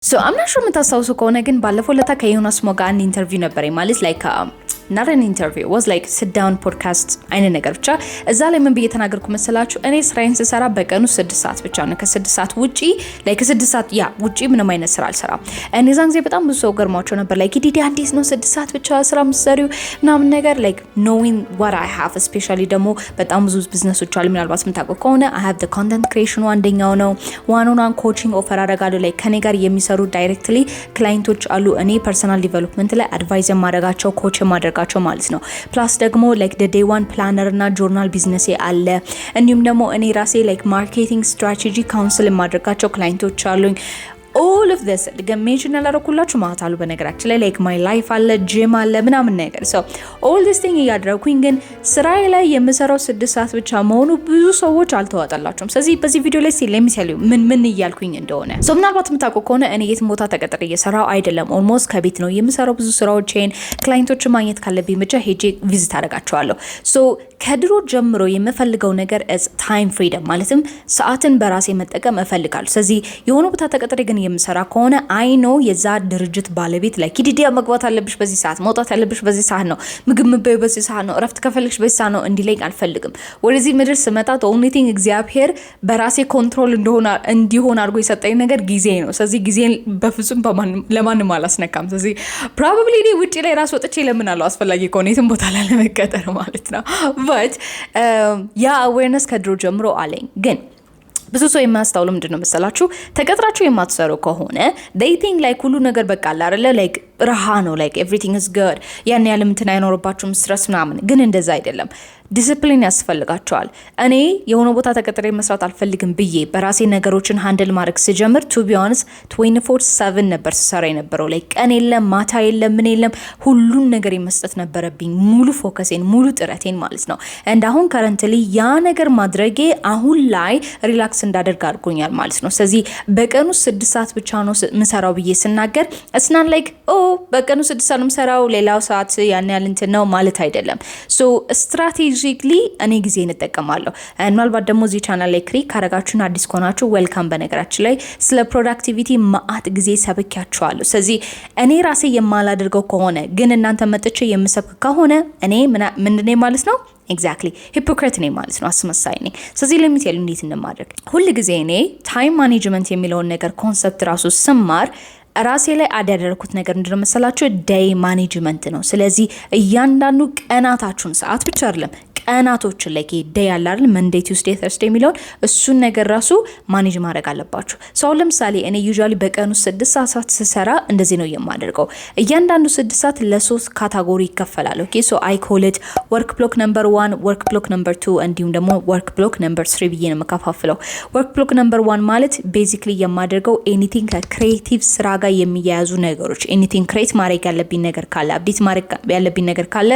So I'm not sure የምታስታውሱ ከሆነ ግን ባለፈው ለታ ከዮናስ ሞጋ አንድ ኢንተርቪው ነበረኝ ማለት like not an interview, it was like sit down podcast አይነት ነገር ብቻ እዛ ላይ ምን ብዬ ተናገርኩ መሰላችሁ እኔ ስራዬን ስሰራ በቀኑ 6 ሰዓት ብቻ ነው ከ6 ሰዓት ውጪ like 6 ሰዓት ውጪ ምንም አይነት ስራ አልሰራም እኔ ዛን ጊዜ በጣም ብዙ ሰው ገርማቸው ነበር like ዲዲ አንዴስ ነው 6 ሰዓት ብቻ ስራ መስሪው ምናምን ነገር like knowing what I have especially ደግሞ በጣም ብዙ ቢዝነሶች አሉ ምናልባት ምታውቁ ከሆነ I have the content creation አንደኛው ነው one-on-one coaching offer አደርጋለሁ like ከኔ ጋር የሚሰሩ directly ክላይንቶች አሉ እኔ personal development ላይ advice የማደርጋቸው coach የማደርጋቸው ማለት ነው ፕላስ ደግሞ like the day one planner እና journal business አለ እንዲሁም ደግሞ እኔ ራሴ like marketing strategy counsel የማደርጋቸው ክላይንቶች አሉኝ all of this ገሜሽን ያላረኩላችሁ ማለት አሉ በነገራችን ላይ like my life አለ gym አለ ምናምን ነገር so all this thing ያደረኩኝ ግን ስራዬ ላይ የምሰራው 6 ሰዓት ብቻ መሆኑ ብዙ ሰዎች አልተዋጣላቸውም ስለዚህ በዚህ ቪዲዮ ላይ ለሚሰሉ ምን እያልኩኝ እንደሆነ so ምናልባት የምታውቁ ከሆነ እኔ የት ቦታ ተቀጥሬ እየሰራው አይደለም almost ከቤት ነው የምሰራው ብዙ ስራዎችን ክላይንቶች ማግኘት ካለብኝ ብቻ ሄጄ ቪዚት አደርጋቸዋለሁ so ከድሮ ጀምሮ የምፈልገው ነገር is time freedom ማለትም ሰዓትን በራሴ መጠቀም እፈልጋለሁ ስለዚህ የሆነ ቦታ ተቀጥሬ ግን የምሰራ ከሆነ I know የዛ ድርጅት ባለቤት ላይ ኪዲዲያ መግባት አለብሽ በዚህ ሰዓት መውጣት አለብሽ በዚህ ሰዓት ነው ምግብ መበይ በዚህ ሰዓት ነው እረፍት ከፈልክሽ በዚህ ሰዓት ነው እንዲለኝ አልፈልግም ወደዚህ ምድር ስመጣ the only thing እግዚአብሔር በራሴ ኮንትሮል እንዲሆን አድርጎ የሰጠኝ ነገር ጊዜ ነው ስለዚህ ጊዜን በፍጹም ለማንም አላስነካም ስለዚህ probably ውጪ ላይ ራስ ወጥቼ ለምናለው አስፈላጊ ከሆነ የትም ቦታ ላይ ለመቀጠር ማለት ነው but ያ awareness ከድሮ ጀምሮ አለኝ ግን ብዙ ሰው የማያስተውለው ምንድነው መሰላችሁ ተቀጥራችሁ የማትሰሩ ከሆነ they think like ሁሉ ነገር በቃ አይደለ like ረሃ ነው like everything is good ያን ያለ እንትን አይኖርባችሁም ስትረስ ምናምን ግን እንደዛ አይደለም ዲሲፕሊን ያስፈልጋቸዋል እኔ የሆነ ቦታ ተቀጥሬ መስራት አልፈልግም ብዬ በራሴ ነገሮችን ሃንድል ማድረግ ስጀምር to be honest 24/7 ነበር ሰራ የነበረው like ቀን የለም ማታ የለም ምን የለም ሁሉን ነገር መስጠት ነበረብኝ ሙሉ ፎከሴን ሙሉ ጥረቴን ማለት ነው and አሁን currently ያ ነገር ማድረጌ አሁን ላይ ሪላክስ እንዳደርግ አድርጎኛል ማለት ነው ስለዚህ በቀኑ 6 ሰዓት ብቻ ነው ምሰራው ብዬ ስናገር it's not like በቀኑ 6 ሰዓት ምሰራው ሌላው ሰዓት ያን ያህል እንትን ነው ማለት አይደለም so strategically እኔ ጊዜ እንጠቀማለሁ ምናልባት ደግሞ እዚህ ቻናል ላይ ክሊክ ካረጋችሁና አዲስ ከሆናችሁ ዌልካም በነገራችን ላይ ስለ ፕሮዳክቲቪቲ ማአት ጊዜ ሰብኪያችኋለሁ ስለዚህ እኔ ራሴ የማላደርገው ከሆነ ግን እናንተ መጥቼ የምሰብክ ከሆነ እኔ ምንድነው ማለት ነው exactly hypocrite ነኝ ማለት ነው አስመሳይ ነኝ ስለዚህ ለሚቴል እንዴት እንደማድረግ ሁሉ ጊዜ እኔ ታይም ማኔጅመንት የሚለውን ነገር ኮንሰፕት ራሱ ስማር ራሴ ላይ አደረኩት ነገር እንደምን መሰላችሁ ዴይ ማኔጅመንት ነው ስለዚህ እያንዳንዱ ቀናታችሁን ሰዓት ብቻ አይደለም ቀናቶችን ላይ ዴይ ያለ አይደል መንዴይ ቲውስዴይ ተርስዴይ የሚለውን እሱን ነገር ራሱ ማኔጅ ማድረግ አለባችሁ ሰው ለምሳሌ እኔ ዩዥዋሊ በቀኑ 6 ሰዓት ስሰራ እንደዚህ ነው የማደርገው እያንዳንዱ 6 ሰዓት ለሶስት ካታጎሪ ይከፈላል ኦኬ ሶ አይ ኮል ኢት ወርክ ብሎክ ነምበር 1 ወርክ ብሎክ ነምበር 2 እንዲሁም ደግሞ ወርክ ብሎክ ነምበር 3 ብዬ ነው የምከፋፍለው ወርክ ብሎክ ነምበር 1 ማለት ቤዚክሊ የማደርገው ኤኒቲንግ ከክሪኤቲቭ ስራ ጋር የሚያያዙ ነገሮች ኤኒቲንግ ክሬት ማድረግ ያለብኝ ነገር ካለ አፕዴት ማድረግ ያለብኝ ነገር ካለ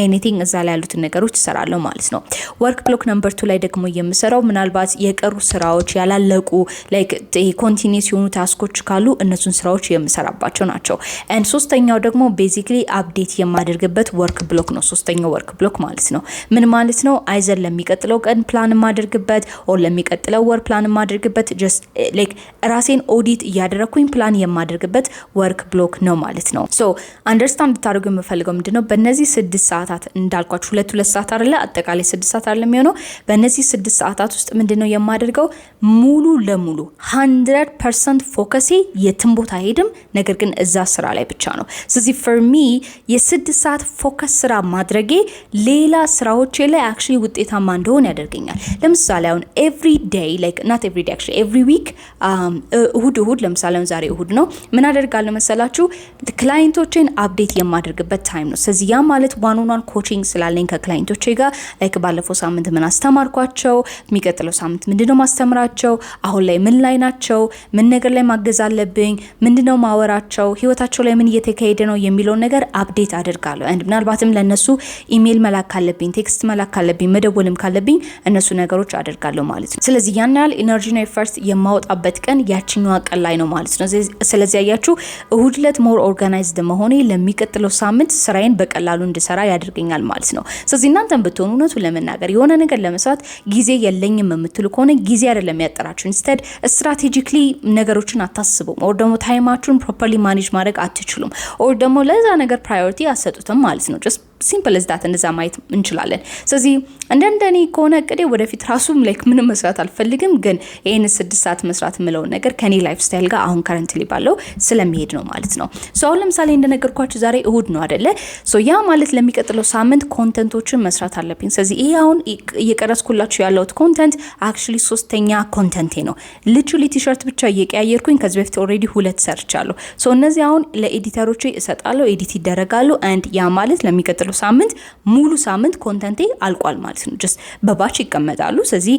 ኤኒቲንግ እዛ ላይ ያሉት ነገሮች እሰራለሁ ማለት ነው ወርክ ብሎክ ነምበር 2 ላይ ደግሞ የምሰራው ምናልባት የቀሩ ስራዎች ያላለቁ ላይክ ኮንቲኒዩስ የሆኑ ታስኮች ካሉ እነሱን ስራዎች የምሰራባቸው ናቸው and ሶስተኛው ደግሞ ቤዚክሊ አፕዴት የማደርግበት ወርክ ብሎክ ነው ሶስተኛው ወርክ ብሎክ ማለት ነው ምን ማለት ነው አይዘር ለሚቀጥለው ቀን ፕላን ማድረግበት ኦር ለሚቀጥለው ወር ፕላን ማድረግበት just like ራሴን ኦዲት ያደረኩኝ ፕላን የማደርግበት ወርክ ብሎክ ነው ማለት ነው so አንደርስታንድ ታደርጉ የምፈልገው ምንድነው በእነዚህ 6 ሰዓታት እንዳልኳችሁ 2 ሰዓት አይደለ አጠቃላይ 6 ሰዓት አይደለም የሚሆነው በእነዚህ 6 ሰዓታት ውስጥ ምንድነው የማደርገው ሙሉ ለሙሉ 100% ፎከሴ የትም ቦታ ሄድም ነገር ግን እዛ ስራ ላይ ብቻ ነው ስለዚህ for me የ6 ሰዓት ፎከስ ስራ ማድረጌ ሌላ ስራዎች ላይ actually ውጤታማ እንደሆነ ያደርገኛል ለምሳሌ አሁን every day like not every day actually every week እሁድ ለምሳሌ ዛሬ እሁድ ነው ምን አደርጋለሁ መሰላችሁ ክላይንቶችን አፕዴት የማደርግበት ታይም ነው ስለዚህ ያ ማለት one-on-one coaching ስላለኝ ከክላይንቶቼ ጋር like ባለፈው ሳምንት ምን አስተማርኳቸው የሚቀጥለው ሳምንት ምንድነው ማስተምራቸው አሁን ላይ ምን ላይ ናቸው ምን ነገር ላይ ማገዝ አለብኝ ምንድነው ማወራቸው ህይወታቸው ላይ ምን እየተካሄደ ነው የሚለው ነገር አፕዴት አደርጋለሁ and ምናልባትም ለነሱ ኢሜል መላክ ካለብኝ ቴክስት መላክ ካለብኝ መደወልም ካለብኝ እነሱ ነገሮች አደርጋለሁ ማለት ነው ስለዚህ ያን ያህል ኢነርጂ ነው ፈርስት የማወጣበት ቀን ያቺኛው ቀን ላይ ነው ማለት ነው ስለዚህ ያያችሁ እሁድ ዕለት ሞር ኦርጋናይዝድ መሆኔ ለሚቀጥለው ሳምንት ስራዬን በቀላሉ እንድሰራ ያደርገኛል ማለት ነው ስለዚህ እናንተም ማትሆኑ እውነቱን ለመናገር የሆነ ነገር ለመስራት ጊዜ የለኝም የምትሉ ከሆነ ጊዜ አይደለም ያጠራችሁ። ኢንስቴድ ስትራቴጂክሊ ነገሮችን አታስቡም፣ ኦር ደግሞ ታይማችሁን ፕሮፐርሊ ማኔጅ ማድረግ አትችሉም፣ ኦር ደግሞ ለዛ ነገር ፕራዮሪቲ አሰጡትም ማለት ነው። ጀስት ሲምፕል as that እንደዛ ማየት እንችላለን። ስለዚህ እንደኔ ከሆነ እቅዴ ወደፊት ራሱም ላይክ ምንም መስራት አልፈልግም፣ ግን ይሄን 6 ሰዓት መስራት ምለው ነገር ከኔ ላይፍ ስታይል ጋር አሁን ከረንትሊ ባለው ስለሚሄድ ነው ማለት ነው። ሶ አሁን ለምሳሌ እንደነገርኳችሁ ዛሬ እሁድ ነው አይደለ? ሶ ያ ማለት ለሚቀጥለው ሳምንት ኮንተንቶችን መስራት አለብኝ። ስለዚህ ይሄ አሁን እየቀረጽኩላችሁ ያለውት ኮንተንት actually 3ኛ ኮንተንቴ ነው። ሊትራሊ ቲሸርት ብቻ እየቀያየርኩኝ ከዚህ በፊት ኦልሬዲ 2 ሰርቻለሁ። ሶ እነዚህ አሁን ለኤዲተሮቼ እሰጣለሁ፣ ኤዲት ይደረጋሉ and ያ ማለት ለሚቀጥለው ሳምንት ሙሉ ሳምንት ኮንተንቴ አልቋል ማለት ነው። ጀስት በባች ይቀመጣሉ። ስለዚህ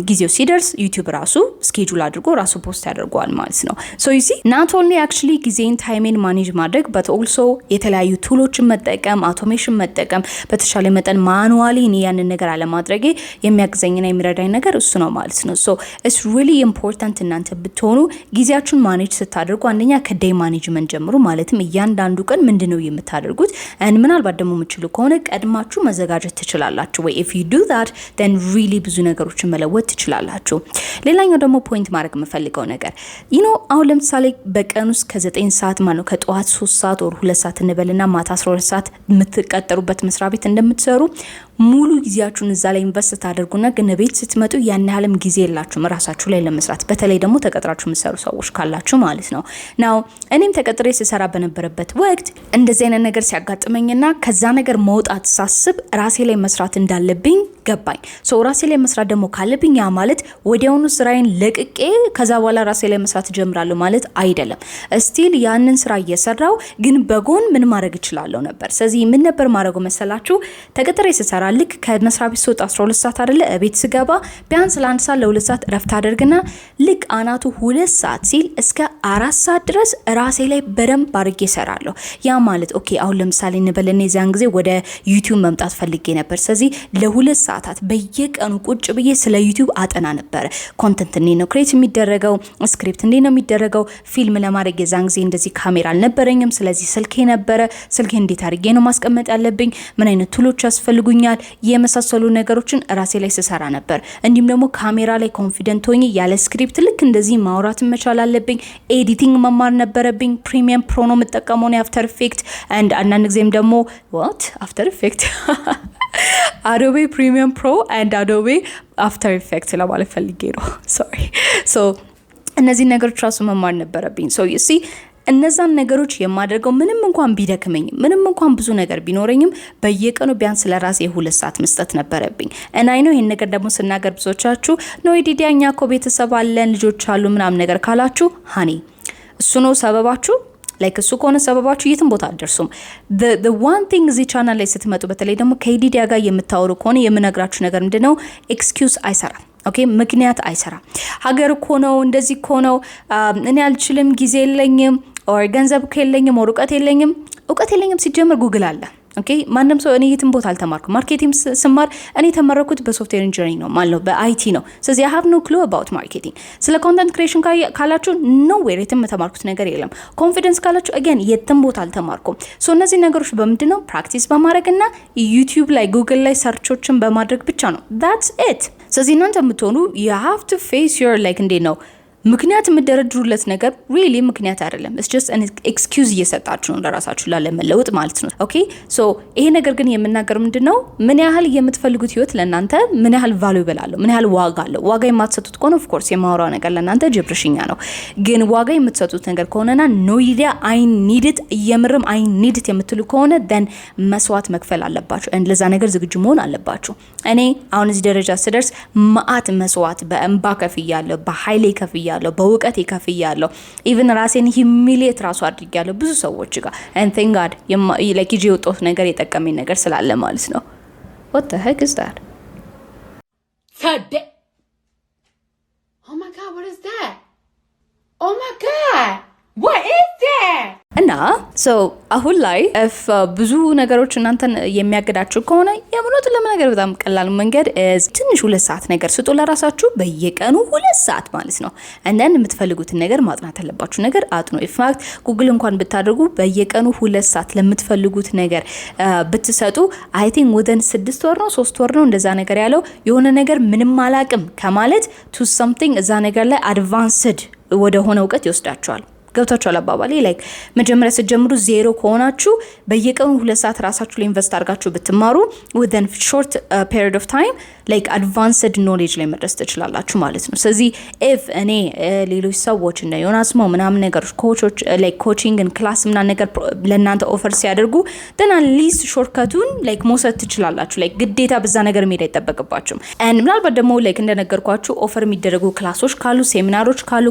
ጊዜው ሲደርስ ዩቲዩብ ራሱ ስኬጁል አድርጎ ራሱ ፖስት ያደርገዋል ማለት ነው። ሶ ዩ ሲ not only actually ጊዜን ታይሜን ማኔጅ ማድረግ but also የተለያዩ ቱሎችን መጠቀም፣ አውቶሜሽን መጠቀም፣ በተሻለ መጠን ማኑዋሊ ያንን ነገር አለማድረጌ የሚያግዘኝና የሚረዳኝ ነገር እሱ ነው ማለት ነው። ሶ it's really important እናንተ ብትሆኑ ጊዜያችሁን ማኔጅ ስታደርጉ አንደኛ ከዴይ ማኔጅመንት ጀምሩ። ማለትም እያንዳንዱ ቀን ምንድነው የምታደርጉት and ምናልባት ደግሞ የምትችሉ ከሆነ ቀድማችሁ መዘጋጀት ትችላላችሁ ወይ if you do that then really ብዙ ነገሮችን መለወጥ ትችላላችሁ። ሌላኛው ደግሞ ፖይንት ማድረግ የምፈልገው ነገር አሁን ለምሳሌ በቀን ውስጥ ከ9 ሰዓት ማለት ከጠዋት 3 ሰዓት or 2 ሰዓት እንበልና ማታ 12 ሰዓት የምትቀጠሩበት መስሪያ ቤት እንደምትሰሩ ሙሉ ጊዜያችሁን እዛ ላይ ኢንቨስት ታደርጉና ግን ቤት ስትመጡ ያን ያህልም ጊዜ የላችሁም ራሳችሁ ላይ ለመስራት። በተለይ ደግሞ ተቀጥራችሁ የምትሰሩ ሰዎች ካላችሁ ማለት ነው። ናው እኔም ተቀጥሬ ስሰራ በነበረበት ወቅት እንደዚህ አይነት ነገር ሲያጋጥመኝና ከዛ ነገር መውጣት ሳስብ ራሴ ላይ መስራት እንዳለብኝ ገባኝ። ሶ ራሴ ላይ መስራት ደግሞ ካለብኝ ያ ማለት ወዲያውኑ ስራዬን ለቅቄ ከዛ በኋላ ራሴ ላይ መስራት ጀምራለሁ ማለት አይደለም። ስቲል ያንን ስራ እየሰራው ግን በጎን ምን ማድረግ እችላለሁ ነበር። ስለዚህ ምን ነበር ማድረገው መሰላችሁ? ተቀጥሬ ስሰራ ልክ ከመስሪያ ቤት ስወጣ 12 ሰዓት አይደለ ቤት ስገባ ቢያንስ ለ1 ሰዓት ለ2 ሰዓት ረፍት አደርግና ልክ አናቱ 2 ሰዓት ሲል እስከ 4 ሰዓት ድረስ ራሴ ላይ በደንብ አድርጌ እሰራለሁ። ያ ማለት ኦኬ አሁን ለምሳሌ እንበለኔ ዛን ጊዜ ወደ ዩቲዩብ መምጣት ፈልጌ ነበር። ስለዚህ ለ2 ሰዓታት በየቀኑ ቁጭ ብዬ ስለ ዩቲዩብ አጠና ነበር። ኮንተንት እንዴት ነው ክሬት የሚደረገው፣ ስክሪፕት እንዴት ነው የሚደረገው፣ ፊልም ለማድረግ የዛን ጊዜ እንደዚህ ካሜራ አልነበረኝም። ስለዚህ ስልኬ ነበረ። ስልኬ እንዴት አድርጌ ነው ማስቀመጥ ያለብኝ፣ ምን አይነት ቱሎች ያስፈልጉኛል፣ የመሳሰሉ ነገሮችን ራሴ ላይ ስሰራ ነበር። እንዲሁም ደግሞ ካሜራ ላይ ኮንፊደንት ሆኜ ያለ ስክሪፕት ልክ እንደዚህ ማውራት መቻል አለብኝ። ኤዲቲንግ መማር ነበረብኝ። ፕሪሚየም ፕሮ ነው የምጠቀመው ነው አፍተር ኢፌክት and አንዳንድ ጊዜም ደግሞ አፍተር ኢፌክት አዶቤ ፕሪሚየም ፕሮ and አዶቤ አፍተር ኢፌክት ለማለት ፈልጌ ነው ሶሪ። ሶ እነዚህ ነገሮች ራሱ መማር ነበረብኝ። ሶ you see እነዛን ነገሮች የማደርገው ምንም እንኳን ቢደክመኝም ምንም እንኳን ብዙ ነገር ቢኖረኝም በየቀኑ ቢያንስ ለራሴ 2 ሰዓት መስጠት ነበረብኝ። እና አይ ነው ይሄን ነገር ደግሞ ስናገር ብዙዎቻችሁ ነው ዲዲያኛ እኮ ቤተሰብ አለን ልጆች አሉ ምናምን ነገር ካላችሁ ሃኒ እሱ ነው ሰበባችሁ። ላይክ እሱ ከሆነ ሰበባችሁ የትም ቦታ አደርሱም። the one thing እዚህ ቻናል ላይ ስትመጡ በተለይ ደግሞ ከዲዲያ ጋር የምታወሩ ከሆነ የምነግራችሁ ነገር ምንድነው ኤክስኪውዝ አይሰራም። ኦኬ ምክንያት አይሰራም። ሀገር እኮ ነው እንደዚህ እኮ ነው እኔ አልችልም ጊዜ የለኝም ኦር ገንዘብ የለኝም ኦር እውቀት የለኝም ሲጀምር ጉግል አለ። ኦኬ ማንንም ሰው እኔ የትም ቦታ አልተማርኩም። ማርኬቲንግ ስማር እኔ ተመረኩት በሶፍትዌር ኢንጂነሪንግ ነው ማለት ነው በአይቲ ነው። ስለዚህ I have no clue about marketing። ስለ ኮንተንት ክሬሽን ካላችሁ no way የትም ተማርኩት ነገር የለም። ኮንፊደንስ ካላችሁ again የትም ቦታ አልተማርኩም። ሶ እነዚህ ነገሮች በምንድነው ፕራክቲስ በማድረግና ዩቲዩብ ላይ ጉግል ላይ ሰርቾችን በማድረግ ብቻ ነው። that's it። ስለዚህ እናንተ የምትሆኑ you have to face your like እንዴት ነው ምክንያት የምደረድሩለት ነገር really ምክንያት አይደለም። it's just an excuse እየሰጣችሁ ነው ለራሳችሁ ላለመለወጥ ማለት ነው። ኦኬ ሶ ይሄ ነገር ግን የምናገር ምንድነው ምን ያህል የምትፈልጉት ህይወት ለናንተ ምን ያህል ቫልዩብል አለው፣ ምን ያህል ዋጋ አለው። ዋጋ የማትሰጡት ከሆነ of course የማወራው ነገር ለናንተ ጅብርሽኛ ነው። ግን ዋጋ የምትሰጡት ነገር ከሆነና no idea I need it የምርም I need it የምትሉ ከሆነ then መስዋዕት መክፈል አለባችሁ and ለዛ ነገር ዝግጁ መሆን አለባችሁ። እኔ አሁን እዚህ ደረጃ ስደርስ ማአት መስዋዕት በእንባ ከፍያለሁ፣ በኃይሌ ከፍያለሁ፣ በውቀት ከፍያለሁ። ኢቭን ራሴን ሂሚሊየት ራሱ አድርጌያለሁ ብዙ ሰዎች ጋር and thank God ለኪጂ ወጣው ነገር የጠቀመኝ ነገር ስላለ ማለት ነው። what the heck is that? Oh my God, what is that? Oh my God, what is that? እና አሁን ላይ ብዙ ነገሮች እናንተን የሚያገዳችሁ ከሆነ የምኖትን ለመናገር በጣም ቀላል መንገድ ትንሽ 2 ሰዓት ነገር ስጡ ለራሳችሁ በየቀኑ 2 ሰዓት ማለት ነው። እንደን የምትፈልጉትን ነገር ማጥናት ያለባችሁ ነገር አጥኑ። ኢንፋክት ጉግል እንኳን ብታደርጉ በየቀኑ 2 ሰዓት ለምትፈልጉት ነገር ብትሰጡ አይ ቲንክ ወደን 6 ወር ነው 3 ወር ነው እንደዛ ነገር ያለው የሆነ ነገር ምንም አላቅም ከማለት ቱ something እዛ ነገር ላይ አድቫንስድ ወደ ሆነ እውቀት ይወስዳችኋል። ገብታችኋል አባባሌ? ላይክ መጀመሪያ ስትጀምሩ ዜሮ ከሆናችሁ በየቀኑ 2 ሰዓት ራሳችሁ ላይ ኢንቨስት አድርጋችሁ ብትማሩ within short period of time like advanced knowledge ላይ መድረስ ትችላላችሁ ማለት ነው። ስለዚህ if እኔ ሌሎች ሰዎች እንደ ዮናስ ሞ ምናምን ነገሮች ኮቾች like coaching and class ምናምን ነገር ለእናንተ ኦፈር ሲያደርጉ then at least shortcut-ን like መውሰድ ትችላላችሁ። like ግዴታ በዛ ነገር መሄድ አይጠበቅባችሁም። and ምናልባት ደግሞ like እንደነገርኳችሁ ኦፈር የሚደረጉ ክላሶች ካሉ ሴሚናሮች ካሉ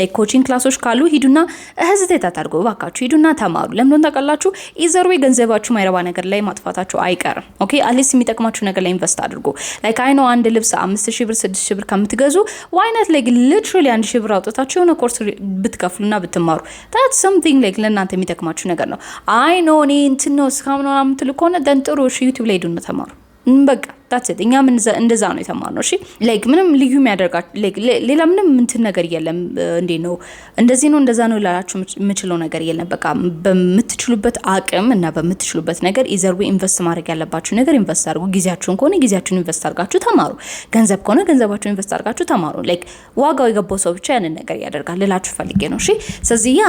like coaching ክላሶች ካሉ ሂዱ ና ህዝቴት አታርጉ ባካችሁ ሂዱና ተማሩ። ለምን ታውቃላችሁ? ኢዘር ወይ ገንዘባችሁ ማይረባ ነገር ላይ ማጥፋታችሁ አይቀርም። ኦኬ አትሊስት የሚጠቅማችሁ ነገር ላይ ኢንቨስት አድርጉ። ላይክ አይ ኖ አንድ ልብስ 5000 ብር 6000 ብር ከምትገዙ why not like literally 1000 ብር አውጥታችሁ የሆነ ኮርስ ብትከፍሉና ብትማሩ that's something like ለእናንተ የሚጠቅማችሁ ነገር ነው። አይ ኖ እኔ እንትን ነው እስካሁን ነው የምትሉ ከሆነ ደን ጥሩ እሺ ዩቲዩብ ላይ ሂዱና ተማሩ። በቃ that's it። እኛም እንደዛ ነው የተማርነው። እሺ ላይክ ምንም ልዩ የሚያደርጋችሁ ላይክ ሌላ ምንም እንትን ነገር የለም። እንዴ ነው እንደዚህ ነው እንደዛ ነው ላላችሁ የምችለው ነገር የለም። በቃ በምትችሉበት አቅም እና በምትችሉበት ነገር ኢዘር ዌይ ኢንቨስት ማድረግ ያለባችሁ ነገር ኢንቨስት አድርጉ። ጊዜያችሁን ከሆነ ጊዜያችሁን ኢንቨስት አድርጋችሁ ተማሩ። ገንዘብ ከሆነ ገንዘባችሁን ኢንቨስት አድርጋችሁ ተማሩ። ላይክ ዋጋው የገባው ሰው ብቻ ያንን ነገር ያደርጋል ልላችሁ ፈልጌ ነው። እሺ ስለዚህ ያ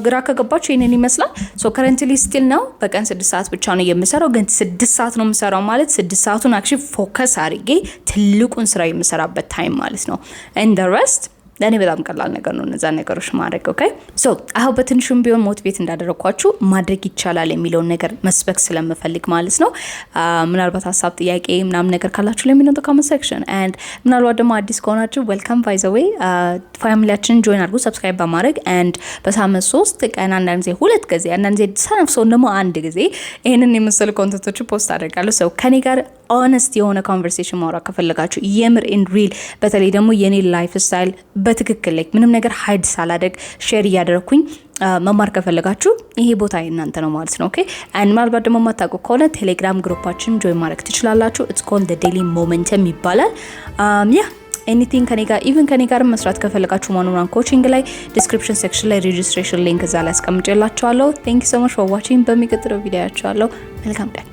ግራ ከገባችሁ ይሄንን ይመስላል። ሶ ከረንትሊ ስቲል ነው በቀን 6 ሰዓት ብቻ ነው የምሰራው። ግን 6 ሰዓት ነው የምሰራው ማለት 6 ሰዓቱን actually ፎከስ አድርጌ ትልቁን ስራ የምሰራበት ታይም ማለት ነው። and the rest ለኔ በጣም ቀላል ነገር ነው እነዛ ነገሮች ማድረግ። ኦኬ ሶ አሁን በትንሹም ቢሆን ሞቲቬት እንዳደረኳችሁ ማድረግ ይቻላል የሚለውን ነገር መስበክ ስለምፈልግ ማለት ነው። ምናልባት ሀሳብ ጥያቄ ምናምን ነገር ካላችሁ let me know in the comment section and ምናልባት ደግሞ አዲስ ከሆናችሁ welcome by the way ፋሚሊያችን ጆይን አድርጉ ሰብስክራይብ በማድረግ and በሳምንት 3 ቀን አንዳንድ ጊዜ 2 ጊዜ አንዳንድ ጊዜ ሰነፍሶ ደግሞ አንድ ጊዜ ይሄንን የመሰሉ ኮንተንቶች ፖስት አደርጋለሁ። ሰው ከኔ ጋር ኦነስት የሆነ ኮንቨርሴሽን ማውራት ከፈለጋችሁ የምር ኢን ሪል በተለይ ደግሞ የኔ ላይፍ ስታይል በትክክል ላይ ምንም ነገር ሃይድ ሳላደግ ሼር እያደረኩኝ መማር ከፈለጋችሁ ይሄ ቦታ እናንተ ነው ማለት ነው። ኦኬ አንድ ምናልባት ደግሞ ማታውቁ ከሆነ ቴሌግራም ግሩፓችን ጆይን ማድረግ ትችላላችሁ። it's called the daily momentum ይባላል። ያ anything ከኔ ጋር even ከኔ ጋር መስራት ከፈለጋችሁ ማኑራን ኮቺንግ ላይ ዲስክሪፕሽን ሴክሽን ላይ ሬጂስትሬሽን ሊንክ እዛ ላይ አስቀምጬላችኋለሁ። thank you so much for watching። በሚቀጥለው ቪዲዮ ያቻለሁ። መልካም ቀን።